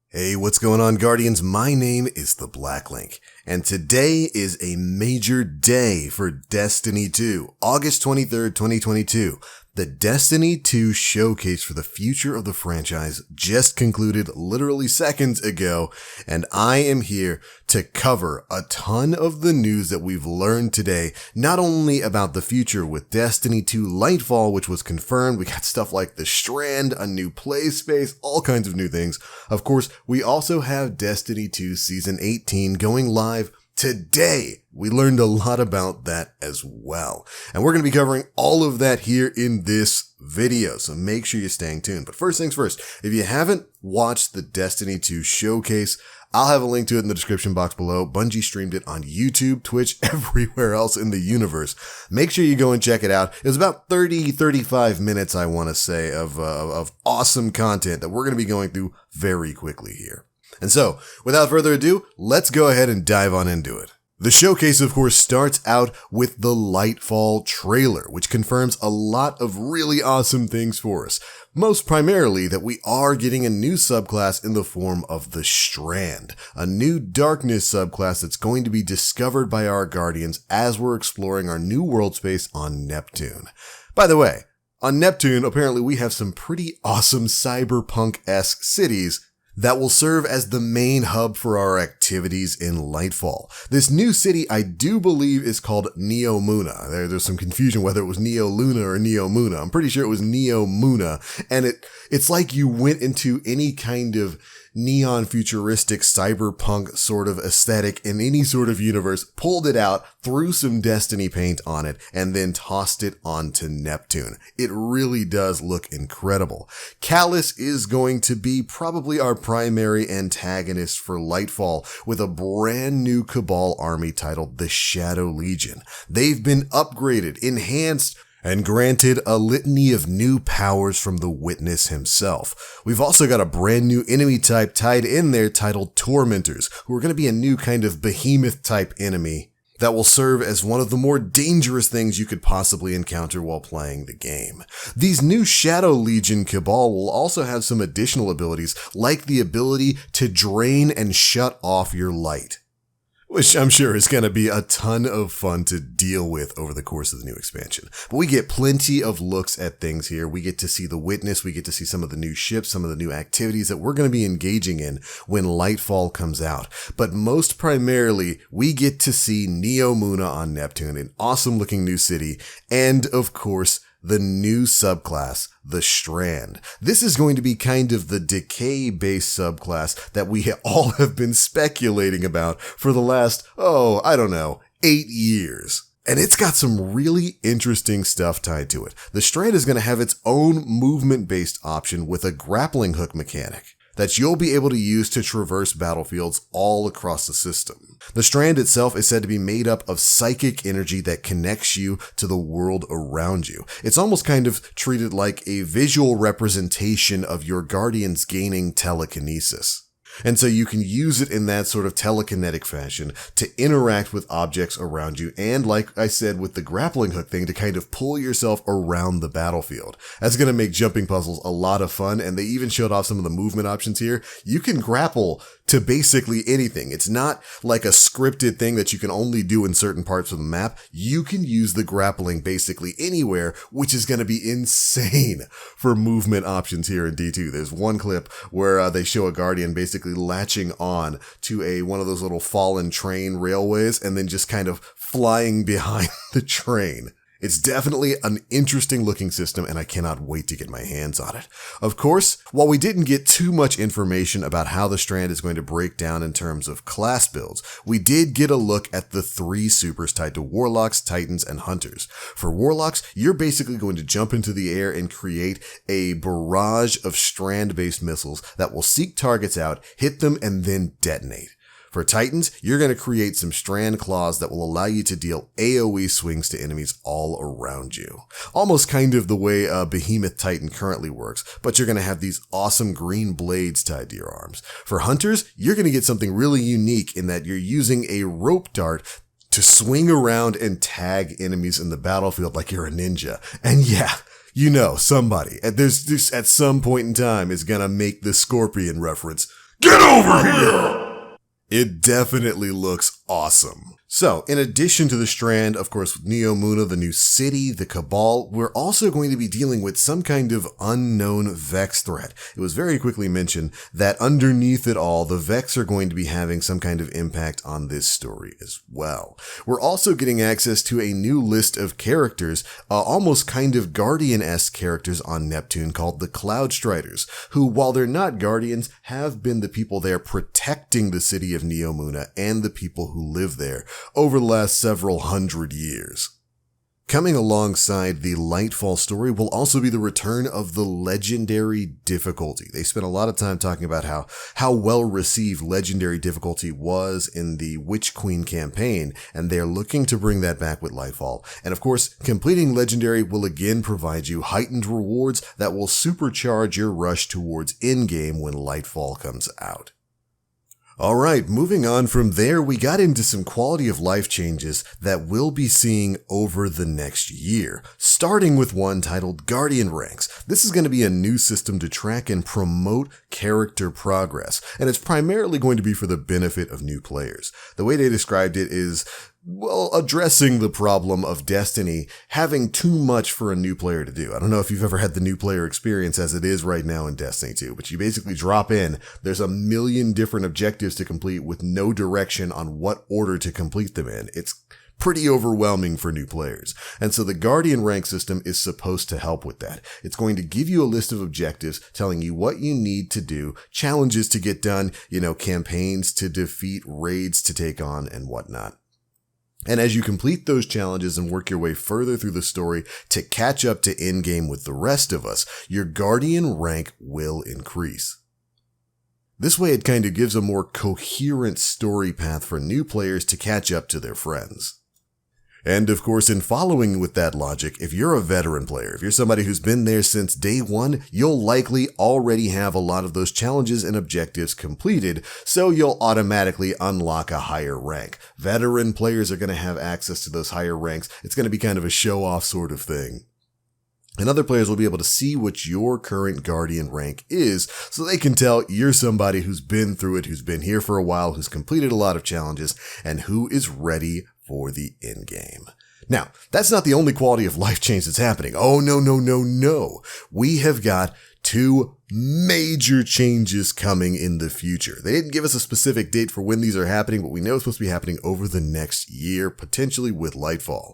Hey, what's going on, Guardians? My name is the Black Link, and today is a major day for Destiny 2, August 23rd, 2022. The Destiny 2 showcase for the future of the franchise just concluded literally seconds ago, and I am here to cover a ton of the news that we've learned today, not only about the future with Destiny 2 Lightfall, which was confirmed. We got stuff like the Strand, a new play space, all kinds of new things. Of course, we also have Destiny 2 Season 18 going live today. We learned a lot about that as well. And we're going to be covering all of that here in this video, so make sure you're staying tuned. But first things first, if you haven't watched the Destiny 2 showcase, I'll have a link to it in the description box below. Bungie streamed it on YouTube, Twitch, everywhere else in the universe. Make sure you go and check it out. It was about 35 minutes, I want to say, of awesome content that we're going to be going through very quickly here. And so, without further ado, let's go ahead and dive on into it. The showcase, of course, starts out with the Lightfall trailer, which confirms a lot of really awesome things for us. Most primarily that we are getting a new subclass in the form of the Strand, a new darkness subclass that's going to be discovered by our Guardians as we're exploring our new world space on Neptune. By the way, on Neptune, apparently we have some pretty awesome cyberpunk-esque cities that will serve as the main hub for our activities in Lightfall. This new city, I do believe, is called Neomuna. There's some confusion whether it was Neoluna or Neomuna. I'm pretty sure it was Neomuna. And it's like you went into any kind of neon futuristic cyberpunk sort of aesthetic in any sort of universe, pulled it out, threw some Destiny paint on it, and then tossed it onto Neptune. It really does look incredible. Callus is going to be probably our primary antagonist for Lightfall, with a brand new Cabal army titled the Shadow Legion. They've been upgraded, enhanced, and granted a litany of new powers from the Witness himself. We've also got a brand new enemy type tied in there titled Tormentors, who are going to be a new kind of behemoth type enemy that will serve as one of the more dangerous things you could possibly encounter while playing the game. These new Shadow Legion Cabal will also have some additional abilities, like the ability to drain and shut off your light, which I'm sure is going to be a ton of fun to deal with over the course of the new expansion. But we get plenty of looks at things here. We get to see the Witness. We get to see some of the new ships, some of the new activities that we're going to be engaging in when Lightfall comes out. But most primarily, we get to see Neomuna on Neptune, an awesome looking new city, and of course, the new subclass, the Strand. This is going to be kind of the decay-based subclass that we all have been speculating about for the last, 8 years. And it's got some really interesting stuff tied to it. The Strand is going to have its own movement-based option with a grappling hook mechanic that you'll be able to use to traverse battlefields all across the system. The Strand itself is said to be made up of psychic energy that connects you to the world around you. It's almost kind of treated like a visual representation of your Guardians gaining telekinesis. And so you can use it in that sort of telekinetic fashion to interact with objects around you, and like I said with the grappling hook thing, to kind of pull yourself around the battlefield. That's going to make jumping puzzles a lot of fun, and they even showed off some of the movement options here. You can grapple to basically anything. It's not like a scripted thing that you can only do in certain parts of the map. You can use the grappling basically anywhere, which is going to be insane for movement options here in D2. There's one clip where they show a Guardian basically latching on to one of those little fallen train railways and then just kind of flying behind the train. It's definitely an interesting looking system, and I cannot wait to get my hands on it. Of course, while we didn't get too much information about how the Strand is going to break down in terms of class builds, we did get a look at the 3 supers tied to Warlocks, Titans, and Hunters. For Warlocks, you're basically going to jump into the air and create a barrage of Strand-based missiles that will seek targets out, hit them, and then detonate. For Titans, you're going to create some Strand claws that will allow you to deal AoE swings to enemies all around you. Almost kind of the way a Behemoth Titan currently works, but you're going to have these awesome green blades tied to your arms. For Hunters, you're going to get something really unique in that you're using a rope dart to swing around and tag enemies in the battlefield like you're a ninja. And yeah, you know, somebody at some point in time is going to make the Scorpion reference. Get over here! It definitely looks awesome. So, in addition to the Strand, of course, with Neomuna, the new city, the Cabal, we're also going to be dealing with some kind of unknown Vex threat. It was very quickly mentioned that underneath it all, the Vex are going to be having some kind of impact on this story as well. We're also getting access to a new list of characters, almost kind of Guardian-esque characters on Neptune called the Cloud Striders, who, while they're not Guardians, have been the people there protecting the city of Neomuna and the people who live there over the last several hundred years. Coming alongside the Lightfall story will also be the return of the legendary difficulty. They spent a lot of time talking about how well received legendary difficulty was in the Witch Queen campaign, and they're looking to bring that back with Lightfall. And of course, completing legendary will again provide you heightened rewards that will supercharge your rush towards in-game when Lightfall comes out. Alright, moving on from there, we got into some quality of life changes that we'll be seeing over the next year, starting with one titled Guardian Ranks. This is going to be a new system to track and promote character progress, and it's primarily going to be for the benefit of new players. The way they described it is, well, addressing the problem of Destiny having too much for a new player to do. I don't know if you've ever had the new player experience as it is right now in Destiny 2, but you basically drop in, there's a million different objectives to complete with no direction on what order to complete them in. It's pretty overwhelming for new players. And so the Guardian rank system is supposed to help with that. It's going to give you a list of objectives telling you what you need to do, challenges to get done, campaigns to defeat, raids to take on, and whatnot. And as you complete those challenges and work your way further through the story to catch up to in-game with the rest of us, your Guardian rank will increase. This way it kind of gives a more coherent story path for new players to catch up to their friends. And of course, in following with that logic, if you're a veteran player, if you're somebody who's been there since day one, you'll likely already have a lot of those challenges and objectives completed, so you'll automatically unlock a higher rank. Veteran players are going to have access to those higher ranks. It's going to be kind of a show-off sort of thing. And other players will be able to see what your current Guardian rank is, so they can tell you're somebody who's been through it, who's been here for a while, who's completed a lot of challenges, and who is ready for the end game. Now, that's not the only quality of life change that's happening. Oh, no. We have got two major changes coming in the future. They didn't give us a specific date for when these are happening, but we know it's supposed to be happening over the next year, potentially with Lightfall.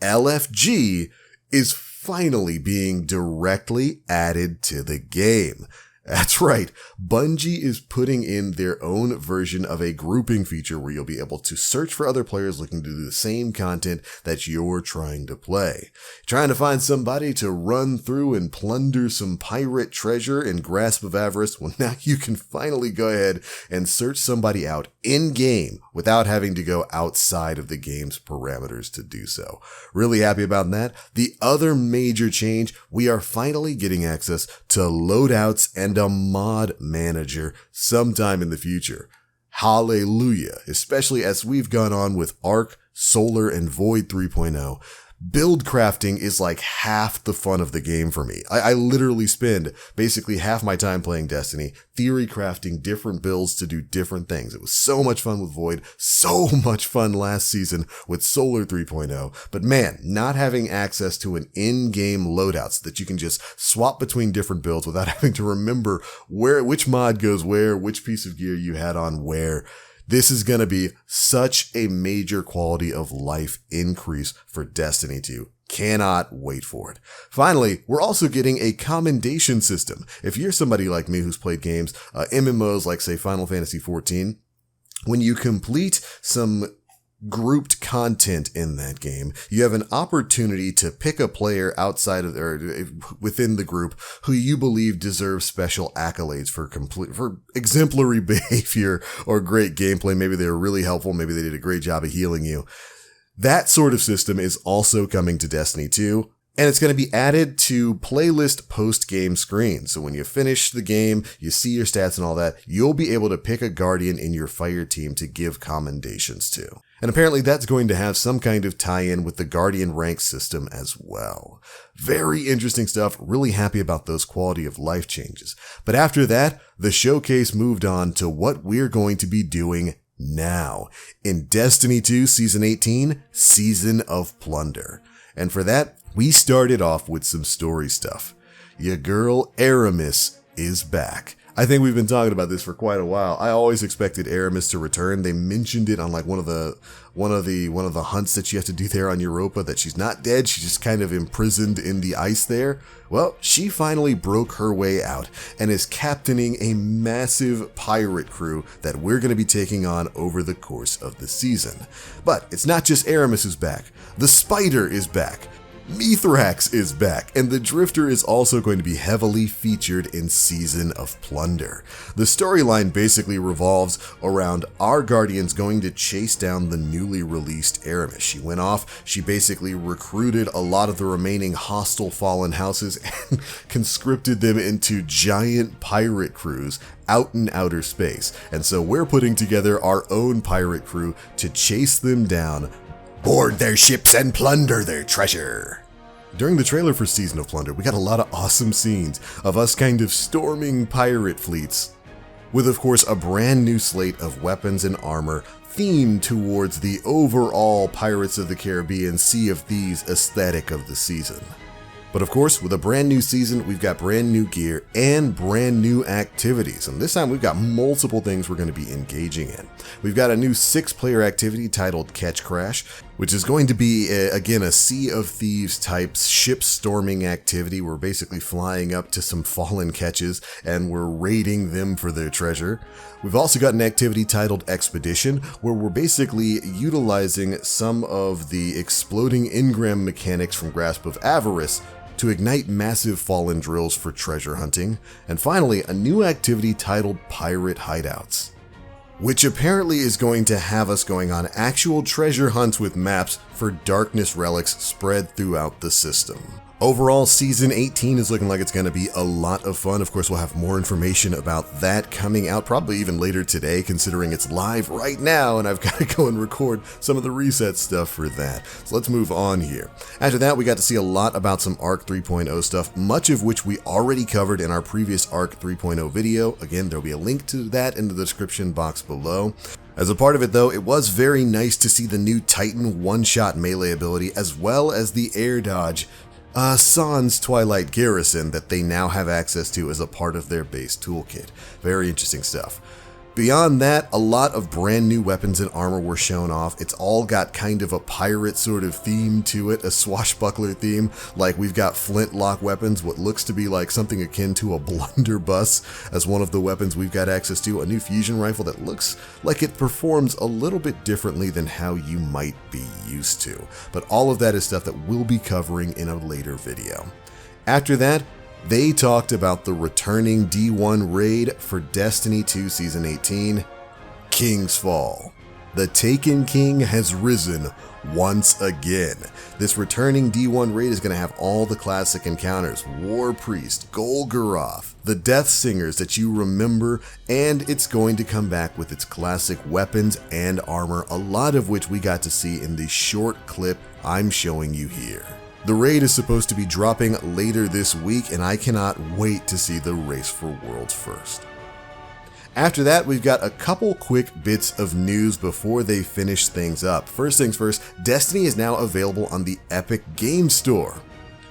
LFG is finally being directly added to the game. That's right, Bungie is putting in their own version of a grouping feature where you'll be able to search for other players looking to do the same content that you're trying to play. Trying to find somebody to run through and plunder some pirate treasure in Grasp of Avarice? Well, now you can finally go ahead and search somebody out in-game without having to go outside of the game's parameters to do so. Really happy about that. The other major change, we are finally getting access to loadouts and a mod manager sometime in the future. Hallelujah, especially as we've gone on with Arc, Solar, and Void 3.0. Build crafting is like half the fun of the game for me. I literally spend basically half my time playing Destiny, theory crafting different builds to do different things. It was so much fun with Void, so much fun last season with Solar 3.0. But man, not having access to an in-game loadout so that you can just swap between different builds without having to remember which mod goes where, which piece of gear you had on where. This is going to be such a major quality of life increase for Destiny 2. Cannot wait for it. Finally, we're also getting a commendation system. If you're somebody like me who's played games, MMOs like say Final Fantasy XIV, when you complete some grouped content in that game, you have an opportunity to pick a player outside of or within the group who you believe deserves special accolades for exemplary behavior or great gameplay. Maybe they were really helpful. Maybe they did a great job of healing you. That sort of system is also coming to Destiny 2. And it's going to be added to playlist post-game screens. So when you finish the game, you see your stats and all that, you'll be able to pick a Guardian in your fire team to give commendations to. And apparently that's going to have some kind of tie-in with the Guardian rank system as well. Very interesting stuff. Really happy about those quality of life changes. But after that, the showcase moved on to what we're going to be doing now in Destiny 2 Season 18, Season of Plunder. And for that, we started off with some story stuff. Your girl Aramis is back. I think we've been talking about this for quite a while. I always expected Aramis to return. They mentioned it on like one of the hunts that you have to do there on Europa, that she's not dead, she's just kind of imprisoned in the ice there. Well, she finally broke her way out and is captaining a massive pirate crew that we're going to be taking on over the course of the season. But it's not just Aramis who's back. The Spider is back. Mithrax is back, and the Drifter is also going to be heavily featured in Season of Plunder. The storyline basically revolves around our Guardians going to chase down the newly released Aramis. She went off, she basically recruited a lot of the remaining hostile fallen houses and conscripted them into giant pirate crews out in outer space. And so we're putting together our own pirate crew to chase them down, board their ships, and plunder their treasure. During the trailer for Season of Plunder, we got a lot of awesome scenes of us kind of storming pirate fleets, with of course a brand new slate of weapons and armor themed towards the overall Pirates of the Caribbean Sea of Thieves aesthetic of the season. But of course, with a brand new season, we've got brand new gear and brand new activities. And this time we've got multiple things we're going to be engaging in. We've got a new 6-player activity titled Catch Crash, which is going to be, again, a Sea of Thieves type ship storming activity. We're basically flying up to some fallen catches and we're raiding them for their treasure. We've also got an activity titled Expedition, where we're basically utilizing some of the exploding engram mechanics from Grasp of Avarice to ignite massive fallen drills for treasure hunting. And finally, a new activity titled Pirate Hideouts, which apparently is going to have us going on actual treasure hunts with maps for Darkness relics spread throughout the system. Overall, Season 18 is looking like it's going to be a lot of fun. Of course, we'll have more information about that coming out probably even later today, considering it's live right now and I've got to go and record some of the reset stuff for that. So let's move on here. After that, we got to see a lot about some ARC 3.0 stuff, much of which we already covered in our previous ARC 3.0 video. Again, there'll be a link to that in the description box below. As a part of it though, it was very nice to see the new Titan one-shot melee ability, as well as the air dodge Sans Twilight Garrison that they now have access to as a part of their base toolkit. Very interesting stuff. Beyond that, a lot of brand new weapons and armor were shown off. It's all got kind of a pirate sort of theme to it, a swashbuckler theme. Like we've got flintlock weapons, what looks to be like something akin to a blunderbuss as one of the weapons we've got access to, a new fusion rifle that looks like it performs a little bit differently than how you might be used to. But all of that is stuff that we'll be covering in a later video. After that, they talked about the returning D1 raid for Destiny 2 Season 18, King's Fall. The Taken King has risen once again. This returning D1 raid is going to have all the classic encounters: War Priest, Golgoroth, the Death Singers that you remember, and it's going to come back with its classic weapons and armor, a lot of which we got to see in the short clip I'm showing you here. The raid is supposed to be dropping later this week, and I cannot wait to see the race for World's First. After that, we've got a couple quick bits of news before they finish things up. First things first, Destiny is now available on the Epic Game Store.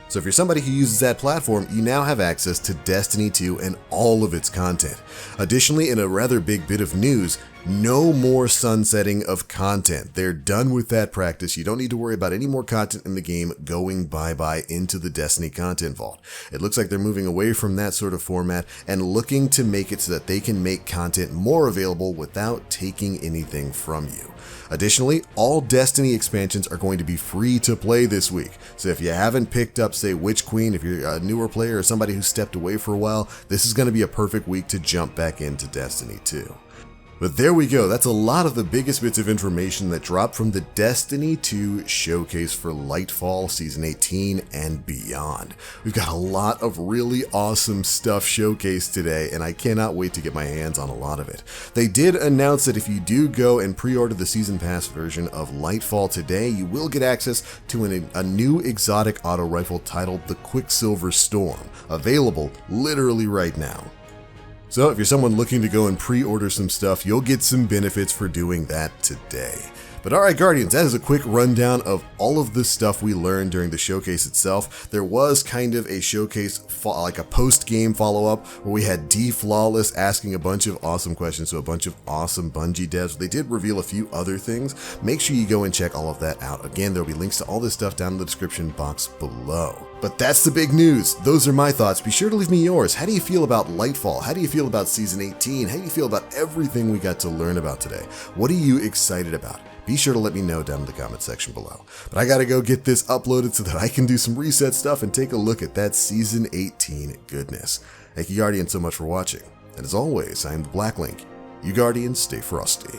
So if you're somebody who uses that platform, you now have access to Destiny 2 and all of its content. Additionally, in a rather big bit of news, no more sunsetting of content. They're done with that practice. You don't need to worry about any more content in the game going bye-bye into the Destiny content vault. It looks like they're moving away from that sort of format and looking to make it so that they can make content more available without taking anything from you. Additionally, all Destiny expansions are going to be free to play this week. So if you haven't picked up, say, Witch Queen, if you're a newer player or somebody who stepped away for a while, this is going to be a perfect week to jump back into Destiny 2. But there we go, that's a lot of the biggest bits of information that dropped from the Destiny 2 showcase for Lightfall Season 18 and beyond. We've got a lot of really awesome stuff showcased today, and I cannot wait to get my hands on a lot of it. They did announce that if you do go and pre-order the Season Pass version of Lightfall today, you will get access to a new exotic auto rifle titled the Quicksilver Storm, available literally right now. So if you're someone looking to go and pre-order some stuff, you'll get some benefits for doing that today. But alright Guardians, that is a quick rundown of all of the stuff we learned during the showcase itself. There was kind of a showcase, like a post-game follow-up, where we had D-Flawless asking a bunch of awesome questions to a bunch of awesome Bungie devs. They did reveal a few other things. Make sure you go and check all of that out. Again, there will be links to all this stuff down in the description box below. But that's the big news. Those are my thoughts. Be sure to leave me yours. How do you feel about Lightfall? How do you feel about Season 18? How do you feel about everything we got to learn about today? What are you excited about? Be sure to let me know down in the comment section below. But I gotta go get this uploaded so that I can do some reset stuff and take a look at that Season 18 goodness. Thank you Guardians so much for watching. And as always, I am the Black Link. You Guardians, stay frosty.